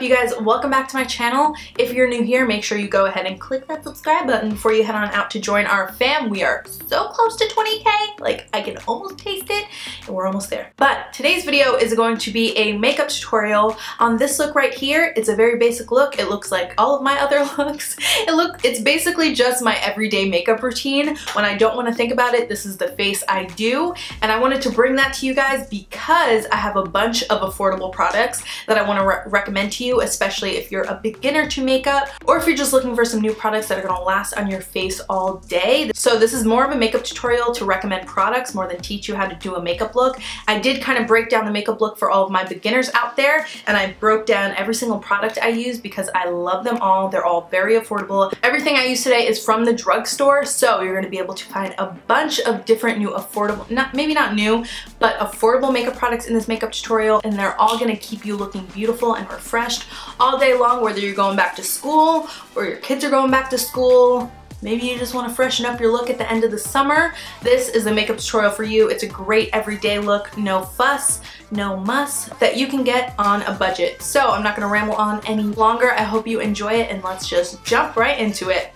you guys? Welcome back to my channel. If you're new here, make sure you go ahead and click that subscribe button before you head on out to join our fam. We are so close to 20K, like I can almost taste it, and we're almost there. But today's video is going to be a makeup tutorial on this look right here. It's a very basic look. It looks like all of my other looks. It's basically just my everyday makeup routine. When I don't want to think about it, this is the face I do, and I wanted to bring that to you guys because I have a bunch of affordable products that I want to recommend to you, especially if you're a beginner to makeup or if you're just looking for some new products that are going to last on your face all day. So this is more of a makeup tutorial to recommend products more than teach you how to do a makeup look. I did kind of break down the makeup look for all of my beginners out there, and I broke down every single product I use because I love them all. They're all very affordable. Everything I use today is from the drugstore, so you're going to be able to find a bunch of different new affordable, maybe not new, but affordable makeup products in this makeup tutorial, and they're all going to keep you looking beautiful and refreshed all day long, whether you're going back to school or your kids are going back to school. Maybe you just want to freshen up your look at the end of the summer. This is the makeup tutorial for you. It's a great everyday look, no fuss, no muss, that you can get on a budget. So I'm not going to ramble on any longer. I hope you enjoy it, and let's just jump right into it.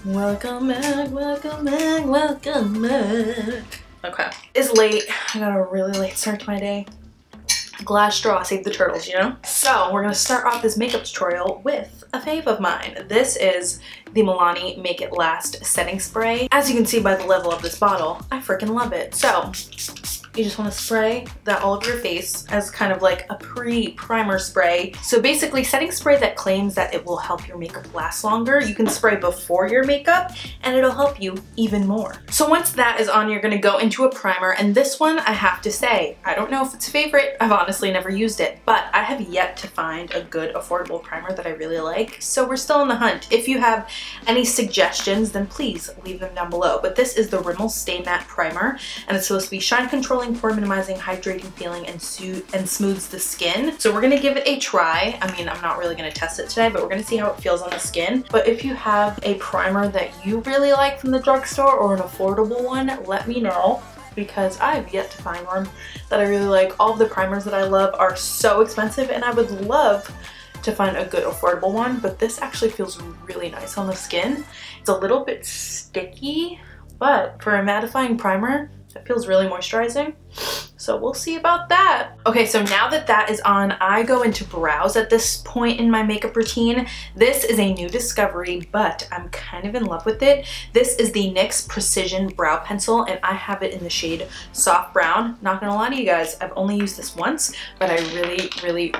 Welcome back, welcome back, welcome back. Okay, it's late. I got a really late start to my day. Glass straw, save the turtles, you know? So we're gonna start off this makeup tutorial with a fave of mine. This is the Milani Make It Last Setting Spray. As you can see by the level of this bottle, I freaking love it. So you just want to spray that all over your face as kind of like a pre-primer spray. So basically, setting spray that claims that it will help your makeup last longer, you can spray before your makeup and it'll help you even more. So once that is on, you're going to go into a primer, and this one, I have to say, I don't know if it's a favorite. I've honestly never used it, but I have yet to find a good affordable primer that I really like. So we're still in the hunt. If you have any suggestions, then please leave them down below. But this is the Rimmel Stay Matte Primer, and it's supposed to be shine controlling, pore minimizing, hydrating, peeling, and smooths the skin. So we're gonna give it a try. I mean, I'm not really gonna test it today, but we're gonna see how it feels on the skin. But if you have a primer that you really like from the drugstore or an affordable one, let me know, because I've yet to find one that I really like. All of the primers that I love are so expensive, and I would love to find a good affordable one, but this actually feels really nice on the skin. It's a little bit sticky, but for a mattifying primer, it feels really moisturizing. So we'll see about that. Okay, so now that that is on, I go into brows at this point in my makeup routine. This is a new discovery, but I'm kind of in love with it. This is the NYX Precision Brow Pencil, and I have it in the shade Soft Brown. Not gonna lie to you guys, I've only used this once, but I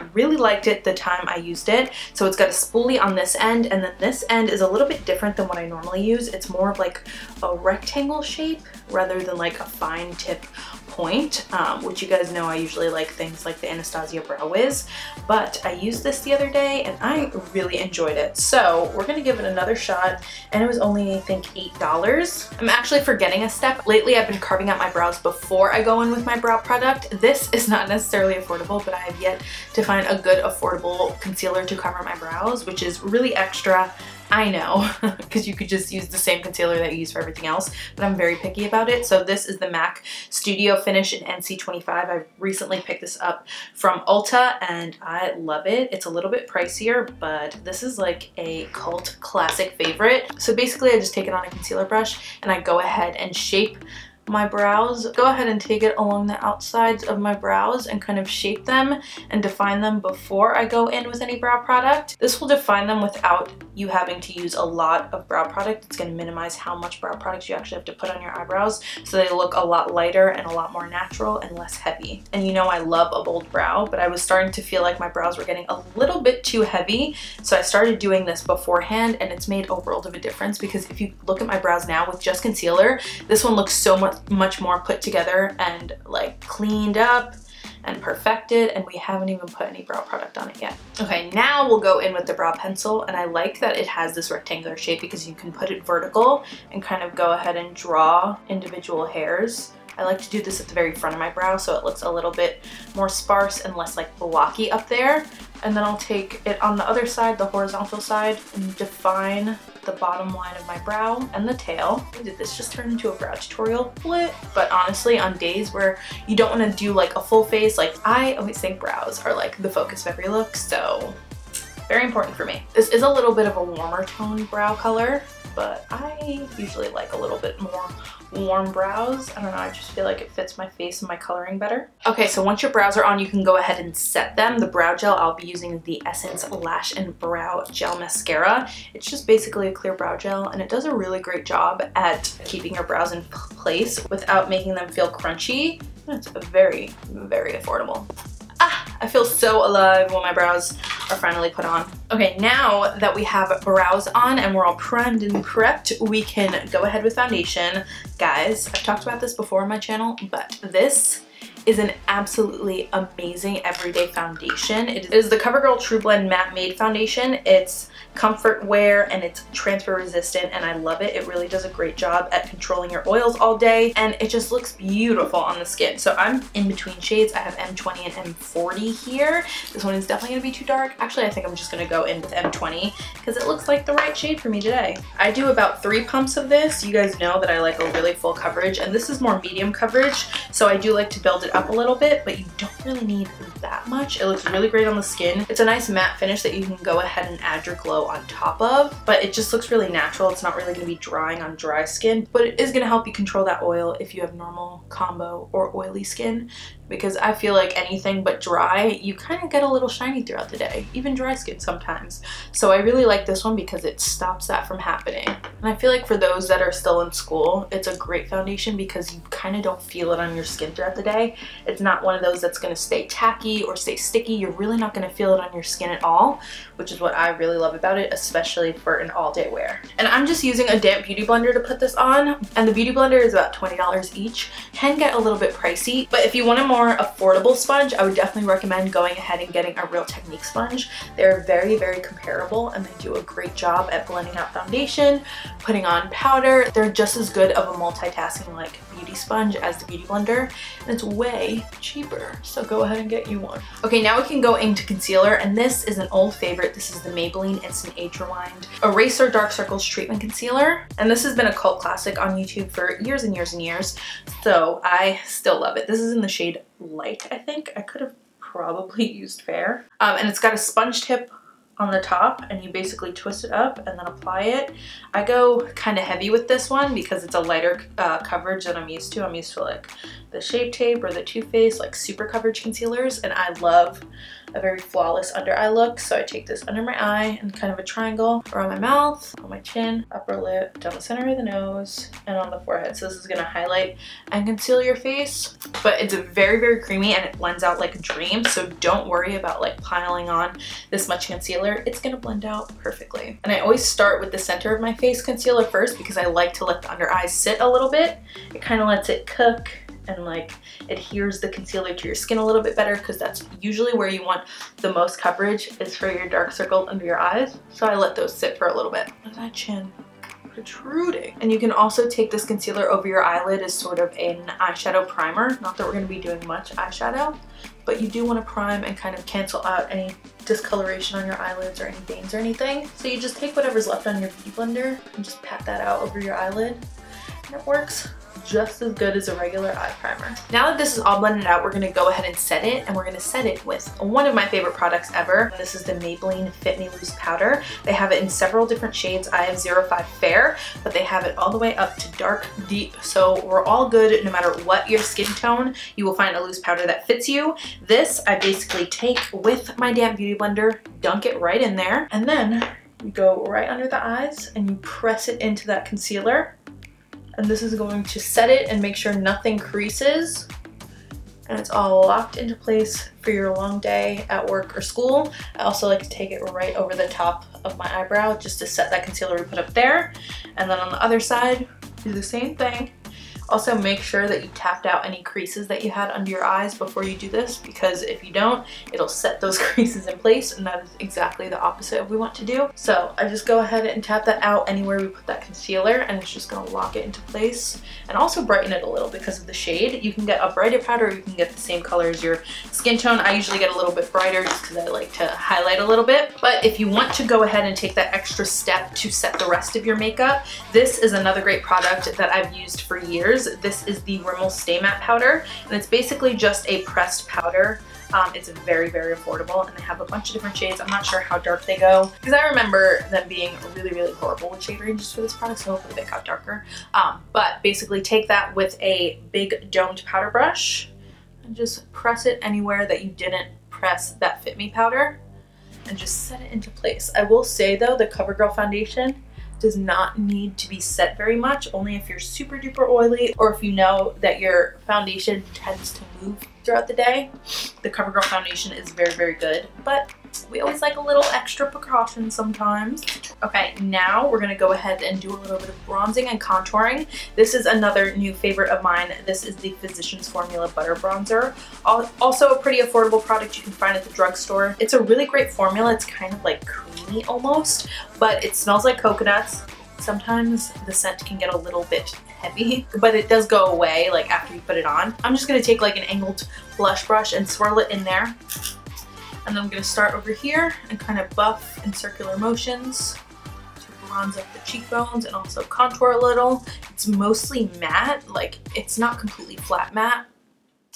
really liked it the time I used it. So it's got a spoolie on this end, and then this end is a little bit different than what I normally use. It's more of like a rectangle shape rather than like a fine tip point, which you guys know I usually like things like the Anastasia Brow Wiz, but I used this the other day and I really enjoyed it. So we're gonna give it another shot, and it was only, I think, $8. I'm actually forgetting a step. Lately I've been carving out my brows before I go in with my brow product. This is not necessarily affordable, but I have yet to find a good affordable concealer to cover my brows, which is really extra. I know, because you could just use the same concealer that you use for everything else, but I'm very picky about it. So this is the MAC Studio Finish in NC25. I recently picked this up from Ulta, and I love it. It's a little bit pricier, but this is like a cult classic favorite. So basically, I just take it on a concealer brush, and I go ahead and shape my brows. Go ahead and take it along the outsides of my brows and kind of shape them and define them before I go in with any brow product. This will define them without you having to use a lot of brow product. It's going to minimize how much brow products you actually have to put on your eyebrows, so they look a lot lighter and a lot more natural and less heavy. And you know I love a bold brow, but I was starting to feel like my brows were getting a little bit too heavy, so I started doing this beforehand, and it's made a world of a difference, because if you look at my brows now with just concealer, this one looks so much more put together and like cleaned up and perfected, and we haven't even put any brow product on it yet. Okay, now we'll go in with the brow pencil, and I like that it has this rectangular shape because you can put it vertical and kind of go ahead and draw individual hairs. I like to do this at the very front of my brow so it looks a little bit more sparse and less like blocky up there. And then I'll take it on the other side, the horizontal side, and define the bottom line of my brow and the tail. Did this just turn into a brow tutorial? What? But honestly, on days where you don't want to do like a full face, like I always think brows are like the focus of every look, so Very important for me. This is a little bit of a warmer tone brow color, but I usually like a little bit more warm brows. I don't know, I just feel like it fits my face and my coloring better. Okay, so once your brows are on, you can go ahead and set them. The brow gel I'll be using is the Essence Lash and Brow Gel Mascara. It's just basically a clear brow gel, and it does a really great job at keeping your brows in place without making them feel crunchy. It's very, very affordable. I feel so alive when my brows are finally put on. Okay, now that we have brows on and we're all primed and prepped, we can go ahead with foundation. Guys, I've talked about this before on my channel, but this is an absolutely amazing everyday foundation. It is the CoverGirl True Blend Matte Made Foundation. It's comfort wear and it's transfer resistant, and I love it. It really does a great job at controlling your oils all day, and it just looks beautiful on the skin. So I'm in between shades. I have M20 and M40 here. This one is definitely gonna be too dark. Actually, I think I'm just gonna go in with M20 because it looks like the right shade for me today. I do about 3 pumps of this. You guys know that I like a really full coverage, and this is more medium coverage, so I do like to build it up a little bit, but you don't really need that much. It looks really great on the skin. It's a nice matte finish that you can go ahead and add your glow on top of, but it just looks really natural. It's not really going to be drying on dry skin, but it is going to help you control that oil if you have normal, combo, or oily skin, because I feel like anything but dry, you kind of get a little shiny throughout the day, even dry skin sometimes. So I really like this one because it stops that from happening. And I feel like for those that are still in school, it's a great foundation because you kind of don't feel it on your skin throughout the day. It's not one of those that's going to stay tacky or stay sticky. You're really not going to feel it on your skin at all, which is what I really love about it, especially for an all-day wear. And I'm just using a damp beauty blender to put this on, and the beauty blender is about $20 each. Can get a little bit pricey, but if you want a more affordable sponge, I would definitely recommend going ahead and getting a Real Technique sponge. They're very, very comparable, and they do a great job at blending out foundation, putting on powder. They're just as good of a multitasking like beauty sponge as the beauty blender, and it's way cheaper, so go ahead and get you one. Okay, now we can go into concealer, and this is an old favorite. This is the Maybelline Instant Age Rewind Eraser Dark Circles Treatment Concealer, and this has been a cult classic on YouTube for years and years and years, so I still love it. This is in the shade Light, I think. I could have probably used Fair. And it's got a sponge tip on the top, and you basically twist it up and then apply it. I go kind of heavy with this one because it's a lighter coverage than I'm used to. I'm used to like the Shape Tape or the Too Faced like super coverage concealers, and I love a very flawless under eye look. So I take this under my eye and kind of a triangle around my mouth, on my chin, upper lip, down the center of the nose, and on the forehead. So this is going to highlight and conceal your face, but it's very, very creamy and it blends out like a dream. So don't worry about like piling on this much concealer. It's going to blend out perfectly. And I always start with the center of my face concealer first because I like to let the under eyes sit a little bit. It kind of lets it cook and like adheres the concealer to your skin a little bit better, because that's usually where you want the most coverage, is for your dark circles under your eyes. So I let those sit for a little bit. Look at that chin protruding. And you can also take this concealer over your eyelid as sort of an eyeshadow primer. Not that we're going to be doing much eyeshadow, but you do want to prime and kind of cancel out any discoloration on your eyelids or any veins or anything. So you just take whatever's left on your beauty blender and just pat that out over your eyelid, and it works just as good as a regular eye primer. Now that this is all blended out, we're going to go ahead and set it, and we're going to set it with one of my favorite products ever. This is the Maybelline Fit Me Loose Powder. They have it in several different shades. I have 05 Fair, but they have it all the way up to dark deep, so we're all good. No matter what your skin tone, you will find a loose powder that fits you. This I basically take with my damp beauty blender, dunk it right in there, and then you go right under the eyes and you press it into that concealer. And this is going to set it and make sure nothing creases, and it's all locked into place for your long day at work or school. I also like to take it right over the top of my eyebrow just to set that concealer we put up there. And then on the other side, do the same thing. Also make sure that you tapped out any creases that you had under your eyes before you do this, because if you don't, it'll set those creases in place, and that is exactly the opposite of what we want to do. So I just go ahead and tap that out anywhere we put that concealer, and it's just gonna lock it into place and also brighten it a little because of the shade. You can get a brighter powder, or you can get the same color as your skin tone. I usually get a little bit brighter just because I like to highlight a little bit. But if you want to go ahead and take that extra step to set the rest of your makeup, this is another great product that I've used for years. This is the Rimmel Stay Matte Powder, and it's basically just a pressed powder It's very, very affordable, and they have a bunch of different shades. I'm not sure how dark they go because I remember them being really, really horrible with shade ranges for this product, so hopefully they got darker. But basically take that with a big domed powder brush and just press it anywhere that you didn't press that Fit Me powder and just set it into place. I will say though, the CoverGirl foundation does not need to be set very much, only if you're super duper oily or if you know that your foundation tends to move throughout the day. The CoverGirl foundation is very, very good, but we always like a little extra precaution sometimes. Okay, now we're gonna go ahead and do a little bit of bronzing and contouring. This is another new favorite of mine. This is the Physicians Formula Butter Bronzer. Also a pretty affordable product you can find at the drugstore. It's a really great formula. It's kind of like creamy almost, but it smells like coconuts. Sometimes the scent can get a little bit heavy, but it does go away like after you put it on. I'm just gonna take like an angled blush brush and swirl it in there. And then I'm gonna start over here and kind of buff in circular motions to bronze up the cheekbones and also contour a little. It's mostly matte, like it's not completely flat matte,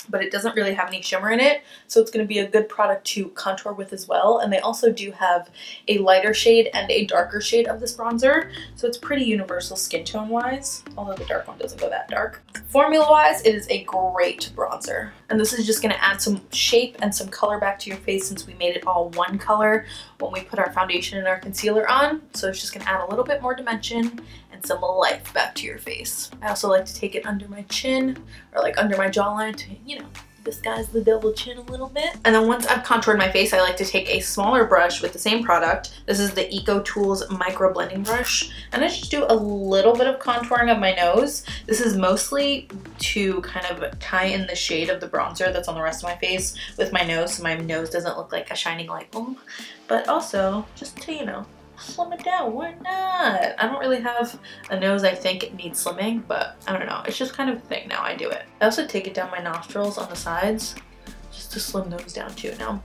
but it doesn't really have any shimmer in it, so it's going to be a good product to contour with as well. And they also do have a lighter shade and a darker shade of this bronzer, so it's pretty universal skin tone wise, although the dark one doesn't go that dark. Formula wise, it is a great bronzer, and this is just going to add some shape and some color back to your face since we made it all one color when we put our foundation and our concealer on. So it's just going to add a little bit more dimension and some life back to your face. I also like to take it under my chin or like under my jawline to, you know, disguise the double chin a little bit. And then once I've contoured my face, I like to take a smaller brush with the same product. This is the EcoTools Micro Blending Brush. And I just do a little bit of contouring of my nose. This is mostly to kind of tie in the shade of the bronzer that's on the rest of my face with my nose, so my nose doesn't look like a shining light bulb. But also just to, you know, slim it down, why not? I don't really have a nose I think it needs slimming, but I don't know, it's just kind of a thing now. I do it. I also take it down my nostrils on the sides just to slim those down too. Now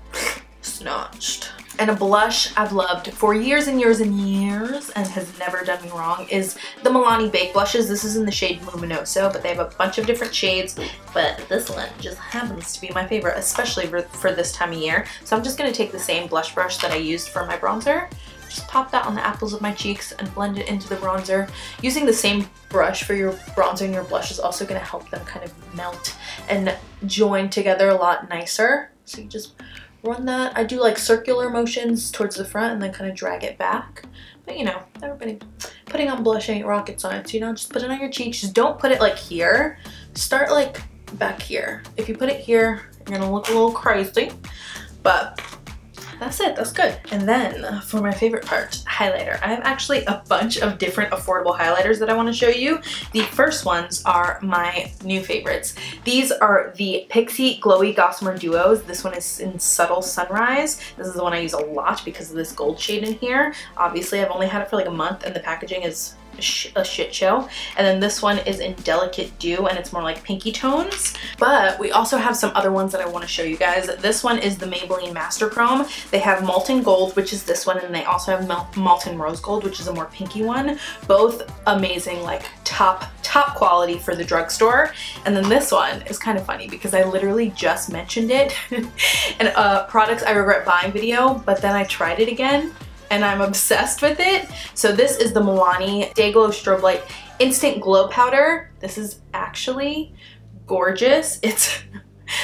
snatched. And a blush I've loved for years and years and years and has never done me wrong is the Milani Baked Blushes. This is in the shade Luminoso, but they have a bunch of different shades, but this one just happens to be my favorite, especially for this time of year. So I'm just going to take the same blush brush that I used for my bronzer, just pop that on the apples of my cheeks and blend it into the bronzer. Using the same brush for your bronzer and your blush is also going to help them kind of melt and join together a lot nicer. So you just run that. I do like circular motions towards the front and then kind of drag it back. But you know, everybody, putting on blush ain't rocket science, you know, just put it on your cheeks. Just don't put it like here. Start like back here. If you put it here, you're gonna look a little crazy, but that's it, that's good. And then for my favorite part, highlighter. I have actually a bunch of different affordable highlighters that I want to show you. The first ones are my new favorites. These are the Pixi Glowy Gossamer Duos. This one is in Subtle Sunrise. This is the one I use a lot because of this gold shade in here. Obviously, I've only had it for like a month and the packaging is a shit show. And then this one is in Delicate Dew and it's more like pinky tones. But we also have some other ones that I want to show you guys. This one is the Maybelline Master Chrome. They have Molten Gold, which is this one, and they also have Molten Rose Gold, which is a more pinky one. Both amazing, like top quality for the drugstore. And then this one is kind of funny because I literally just mentioned it in a products I regret buying video, but then I tried it again and I'm obsessed with it. So this is the Milani Day Glow Strobe Light Instant Glow Powder. This is actually gorgeous. It's,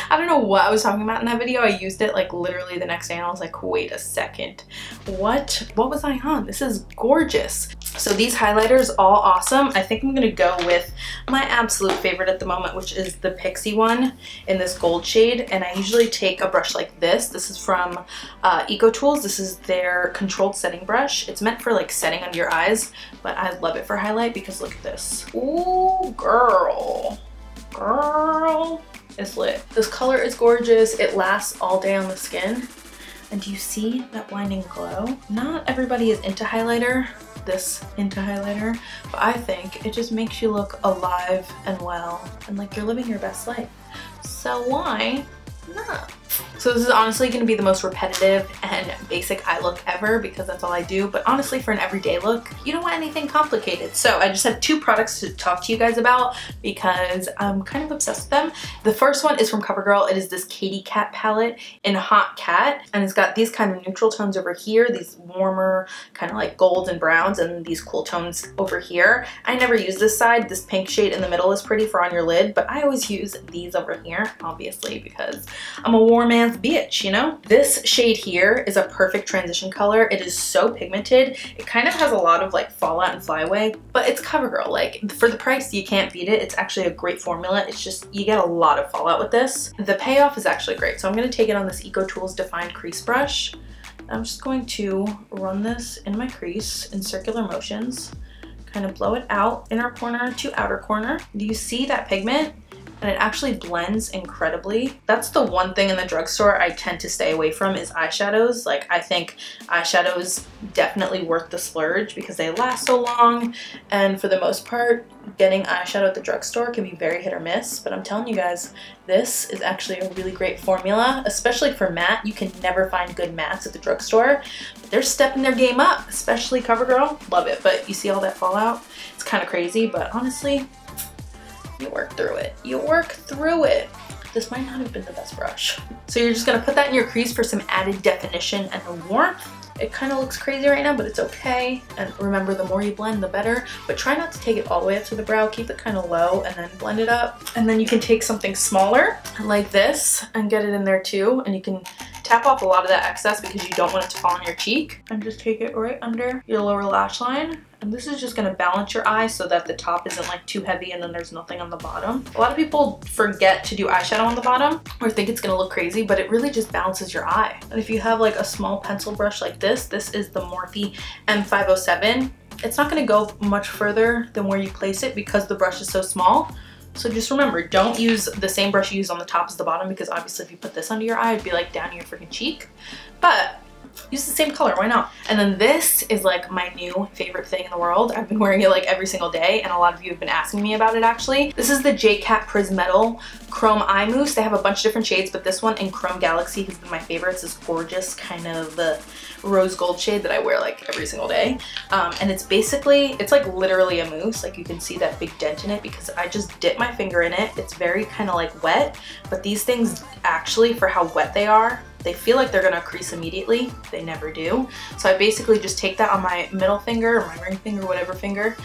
I don't know what I was talking about in that video. I used it like literally the next day and I was like, wait a second. What was I on? This is gorgeous. So these highlighters, all awesome. I think I'm gonna go with my absolute favorite at the moment, which is the Pixi one in this gold shade. And I usually take a brush like this. This is from EcoTools. This is their controlled setting brush. It's meant for like setting under your eyes, but I love it for highlight because look at this. Ooh, girl. It's lit. This color is gorgeous. It lasts all day on the skin. And do you see that blinding glow? Not everybody is into highlighter, but I think it just makes you look alive and well and like you're living your best life. So why not? So this is honestly going to be the most repetitive and basic eye look ever because that's all I do. But honestly, for an everyday look, you don't want anything complicated. So I just have 2 products to talk to you guys about because I'm kind of obsessed with them. The first one is from CoverGirl. It is this KATY Cat palette in Hot Cat. And it's got these kind of neutral tones over here, these warmer kind of like golds and browns, and these cool tones over here. I never use this side. This pink shade in the middle is pretty for on your lid, but I always use these over here, obviously, because I'm a warm ass bitch, you know? This shade here is a perfect transition color. It is so pigmented. It kind of has a lot of like fallout and flyaway, but it's CoverGirl. Like, for the price, you can't beat it. It's actually a great formula. It's just, you get a lot of fallout with this. The payoff is actually great. So I'm going to take it on this Eco Tools Defined Crease Brush. I'm just going to run this in my crease in circular motions, kind of blow it out, inner corner to outer corner. Do you see that pigment? And it actually blends incredibly. That's the one thing in the drugstore I tend to stay away from is eyeshadows. Like, I think eyeshadows definitely worth the splurge because they last so long, and for the most part, getting eyeshadow at the drugstore can be very hit or miss. But I'm telling you guys, this is actually a really great formula, especially for matte. You can never find good mattes at the drugstore. They're stepping their game up, especially CoverGirl. Love it. But you see all that fallout? It's kind of crazy, but honestly, you work through it. You work through it. This might not have been the best brush. So you're just gonna put that in your crease for some added definition and warmth. It kind of looks crazy right now, but it's okay. And remember, the more you blend, the better. But try not to take it all the way up to the brow. Keep it kind of low and then blend it up. And then you can take something smaller like this and get it in there too. And you can tap off a lot of that excess because you don't want it to fall on your cheek. And just take it right under your lower lash line. And this is just going to balance your eye so that the top isn't like too heavy and then there's nothing on the bottom. A lot of people forget to do eyeshadow on the bottom or think it's going to look crazy, but it really just balances your eye. And if you have like a small pencil brush like this is the Morphe M507. It's not going to go much further than where you place it because the brush is so small. So just remember, don't use the same brush you use on the top as the bottom because obviously if you put this under your eye, it'd be like down your freaking cheek. But use the same color, why not? And then this is like my new favorite thing in the world. I've been wearing it like every single day and a lot of you have been asking me about it actually. This is the J-Cat Prismetal Chrome Eye Mousse. They have a bunch of different shades, but this one in Chrome Galaxy has been my favorite. It's this gorgeous kind of rose gold shade that I wear like every single day. And it's basically, it's like literally a mousse. Like you can see that big dent in it because I just dip my finger in it. It's very kind of like wet, but these things actually, for how wet they are, they feel like they're gonna crease immediately. They never do. So I basically just take that on my middle finger or my ring finger, whatever finger,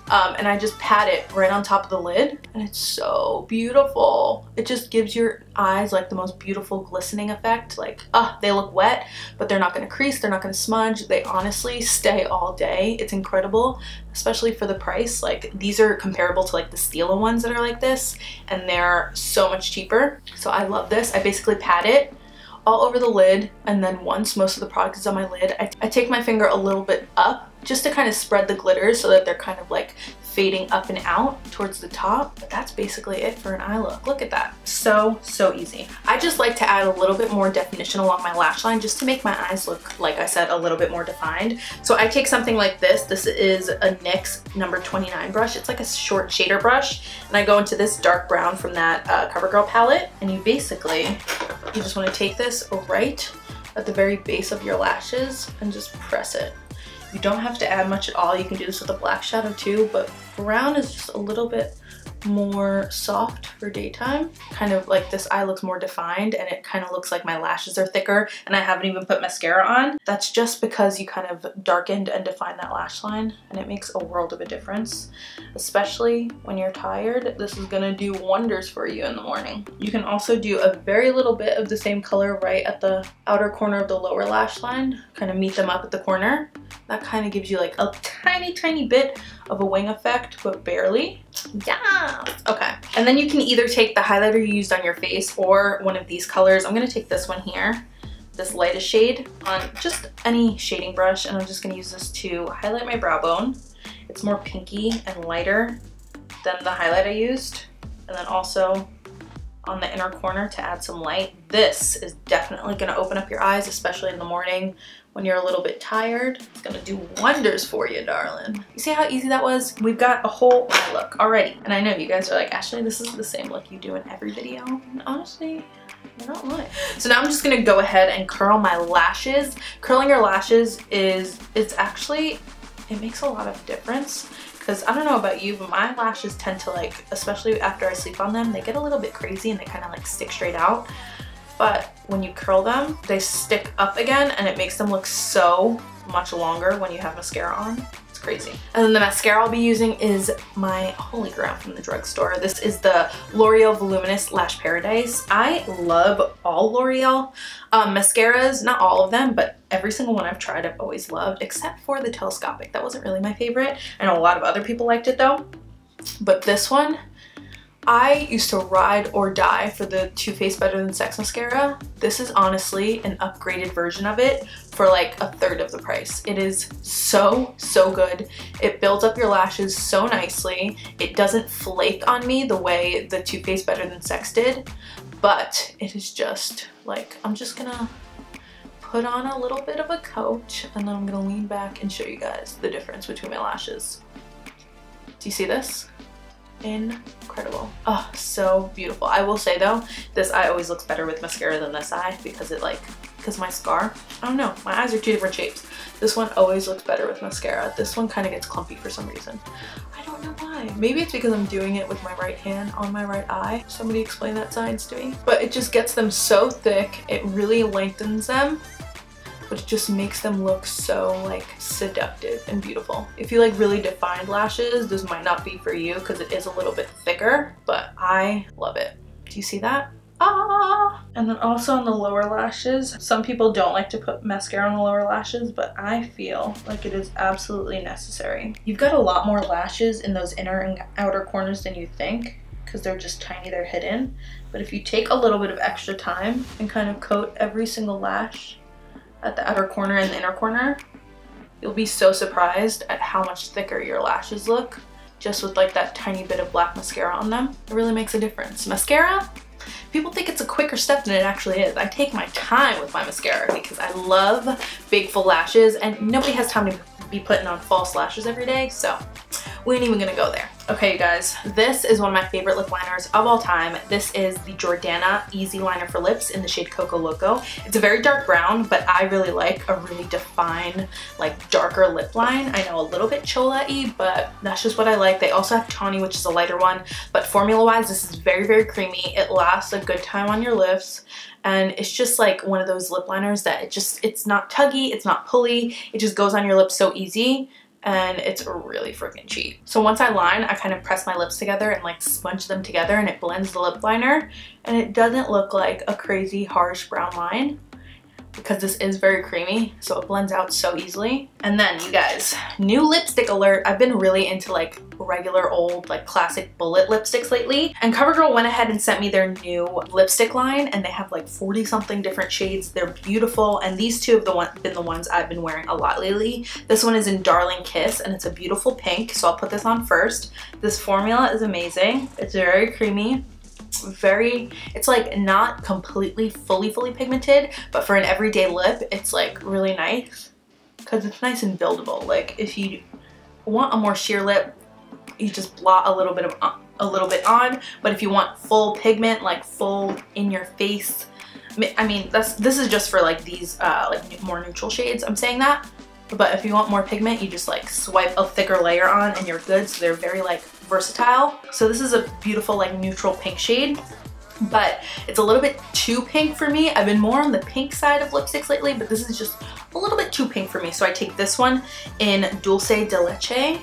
and I just pat it right on top of the lid, and it's so beautiful. It just gives your eyes like the most beautiful glistening effect. Like, they look wet, but they're not gonna crease, they're not gonna smudge. They honestly stay all day. It's incredible, especially for the price. Like, these are comparable to like the Stila ones that are like this, and they're so much cheaper. So I love this. I basically pat it all over the lid, and then once most of the product is on my lid, I take my finger a little bit up just to kind of spread the glitters so that they're kind of like fading up and out towards the top. But that's basically it for an eye look. Look at that. So easy. I just like to add a little bit more definition along my lash line just to make my eyes look, like I said, a little bit more defined. So I take something like this. This is a NYX number 29 brush. It's like a short shader brush. And I go into this dark brown from that CoverGirl palette. And you just want to take this right at the very base of your lashes and just press it. You don't have to add much at all. You can do this with a black shadow too, but brown is just a little bit more soft for daytime. Kind of like this eye looks more defined and it kind of looks like my lashes are thicker and I haven't even put mascara on. That's just because you kind of darkened and defined that lash line, and it makes a world of a difference. Especially when you're tired, this is gonna do wonders for you in the morning. You can also do a very little bit of the same color right at the outer corner of the lower lash line, kind of meet them up at the corner. That kind of gives you like a tiny bit of a wing effect, but barely. Yeah. Okay. And then you can either take the highlighter you used on your face or one of these colors. I'm going to take this one here, this lightest shade, on just any shading brush, and I'm just going to use this to highlight my brow bone. It's more pinky and lighter than the highlight I used. And then also on the inner corner to add some light. This is definitely going to open up your eyes, especially in the morning when you're a little bit tired. It's gonna do wonders for you, darling. You see how easy that was? We've got a whole look already. And I know you guys are like, Ashley, this is the same look you do in every video. And honestly, I don't know. So now I'm just gonna go ahead and curl my lashes. Curling your lashes it's actually, it makes a lot of difference. Because I don't know about you, but my lashes tend to like, especially after I sleep on them, they get a little bit crazy and they kind of like stick straight out. But when you curl them, they stick up again and it makes them look so much longer when you have mascara on. It's crazy. And then the mascara I'll be using is my holy grail from the drugstore. This is the L'Oreal Voluminous Lash Paradise. I love all L'Oreal mascaras, not all of them, but every single one I've tried I've always loved, except for the telescopic. That wasn't really my favorite. I know a lot of other people liked it though. But this one, I used to ride or die for the Too Faced Better Than Sex mascara. This is honestly an upgraded version of it for like a third of the price. It is so, so good. It builds up your lashes so nicely. It doesn't flake on me the way the Too Faced Better Than Sex did, but it is just like, I'm just gonna put on a little bit of a coat and then I'm gonna lean back and show you guys the difference between my lashes. Do you see this? Incredible. Oh, so beautiful. I will say though, this eye always looks better with mascara than this eye because because my scar, I don't know, my eyes are two different shapes. This one always looks better with mascara. This one kind of gets clumpy for some reason. I don't know why. Maybe it's because I'm doing it with my right hand on my right eye. Somebody explain that science to me. But it just gets them so thick. It really lengthens them, but it just makes them look so like seductive and beautiful. If you like really defined lashes, this might not be for you because it is a little bit thicker, but I love it. Do you see that? Ah! And then also on the lower lashes, some people don't like to put mascara on the lower lashes, but I feel like it is absolutely necessary. You've got a lot more lashes in those inner and outer corners than you think because they're just tiny, they're hidden. But if you take a little bit of extra time and kind of coat every single lash at the outer corner and the inner corner, you'll be so surprised at how much thicker your lashes look just with like that tiny bit of black mascara on them. It really makes a difference. Mascara, people think it's a quicker step than it actually is. I take my time with my mascara because I love big full lashes and nobody has time to be putting on false lashes every day, so we ain't even gonna go there. Okay, you guys, this is one of my favorite lip liners of all time. This is the Jordana Easy Liner for Lips in the shade Coco Loco. It's a very dark brown, but I really like a really defined, like darker lip line. I know a little bit chola-y, but that's just what I like. They also have Tawny, which is a lighter one, but formula-wise, this is very, very creamy. It lasts a good time on your lips. And it's just like one of those lip liners that it's not tuggy, it's not pulley, it just goes on your lips so easy. And it's really freaking cheap. So once I line, I kind of press my lips together and like smudge them together and it blends the lip liner and it doesn't look like a crazy harsh brown line because this is very creamy, so it blends out so easily. And then you guys, new lipstick alert. I've been really into like regular old like classic bullet lipsticks lately, and CoverGirl went ahead and sent me their new lipstick line and they have like 40 something different shades. They're beautiful, and these two have been the ones I've been wearing a lot lately. This one is in Darling Kiss and it's a beautiful pink, so I'll put this on first. This formula is amazing. It's very creamy. It's like not completely fully pigmented, but for an everyday lip it's like really nice because it's nice and buildable. Like if you want a more sheer lip, you just blot a little bit on, but if you want full pigment, like full in your face, I mean this is just for like these like more neutral shades, I'm saying that. But if you want more pigment, you just like swipe a thicker layer on and you're good. So they're very like versatile. So this is a beautiful like neutral pink shade, but it's a little bit too pink for me. I've been more on the pink side of lipsticks lately, but this is just a little bit too pink for me. So I take this one in Dulce de Leche.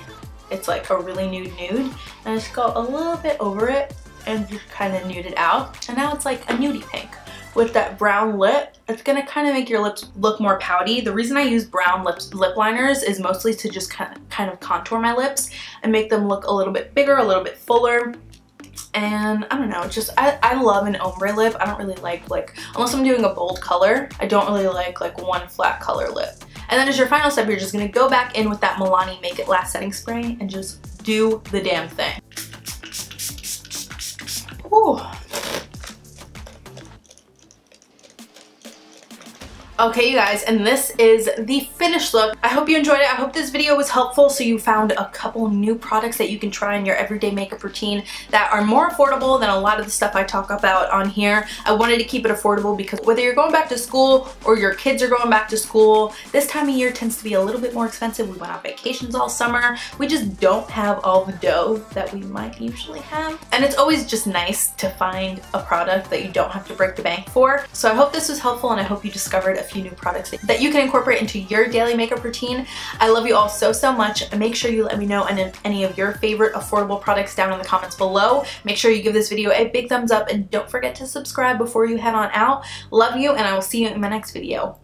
It's like a really nude, and I just go a little bit over it and just kind of nude it out. And now it's like a nudie pink. With that brown lip, it's gonna kind of make your lips look more pouty. The reason I use brown lip liners is mostly to just kind of contour my lips and make them look a little bit bigger, a little bit fuller. And I don't know, just I love an ombre lip. I don't really like unless I'm doing a bold color, I don't really like one flat color lip. And then as your final step, you're just gonna go back in with that Milani Make It Last setting spray and just do the damn thing. Ooh. Okay, you guys, and this is the finished look. I hope you enjoyed it. I hope this video was helpful so you found a couple new products that you can try in your everyday makeup routine that are more affordable than a lot of the stuff I talk about on here. I wanted to keep it affordable because whether you're going back to school or your kids are going back to school, this time of year tends to be a little bit more expensive. We went on vacations all summer. We just don't have all the dough that we might usually have. And it's always just nice to find a product that you don't have to break the bank for. So I hope this was helpful, and I hope you discovered a few new products that you can incorporate into your daily makeup routine. I love you all so much. Make sure you let me know any of your favorite affordable products down in the comments below. Make sure you give this video a big thumbs up, and don't forget to subscribe before you head on out. Love you, and I will see you in my next video.